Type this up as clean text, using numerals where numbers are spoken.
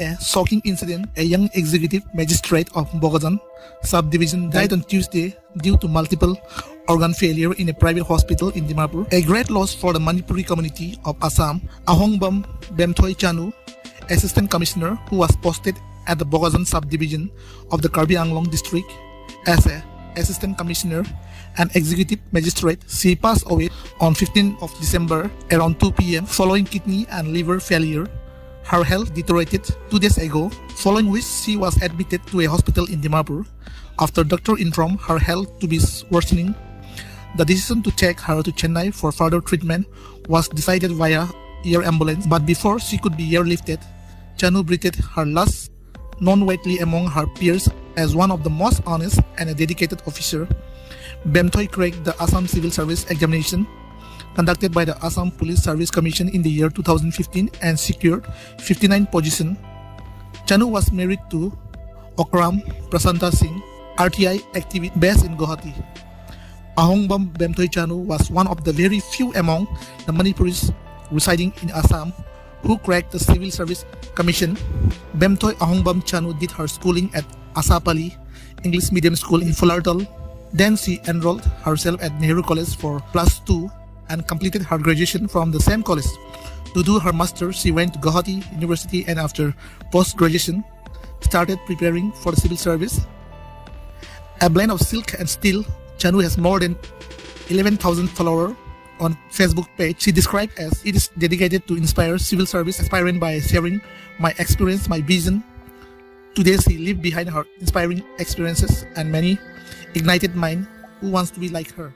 a shocking incident, a young executive magistrate of Bogazan subdivision died on Tuesday due to multiple organ failure in a private hospital in Dimapur. A great loss for the Manipuri community of Assam. Ahongbam Bemthoi Chanu, Assistant Commissioner who was posted at the Bogazan subdivision of the Karbi Anglong district as a Assistant Commissioner and Executive Magistrate. She passed away on 15th of December around 2 p.m. following kidney and liver failure. Her health deteriorated 2 days ago, following which she was admitted to a hospital in Dimapur after doctor informed her health to be worsening. The decision to take her to Chennai for further treatment was decided via air ambulance, but before she could be airlifted, Chanu breathed her last, known widely among her peers as one of the most honest and a dedicated officer. Bemthoi cracked the Assam Civil Service examination conducted by the Assam Police Service Commission in the year 2015 and secured 59th position. Chanu was married to Okram Prasanta Singh, RTI activist based in Guwahati. Ahongbam Bemthoi Chanu was one of the very few among the Manipuris residing in Assam who cracked the Civil Service Commission. Bemthoi Ahongbam Chanu did her schooling at Asapali English Medium School in Fulartal. Then she enrolled herself at Nehru College for +2 and completed her graduation from the same college. To do her master, she went to Guwahati University and after post-graduation, started preparing for the civil service. A blend of silk and steel, Chanu has more than 11,000 followers on Facebook page. She described as it is dedicated to inspire civil service aspirant by sharing my experience, my vision. Today she leaves behind her inspiring experiences and many ignited mind who wants to be like her.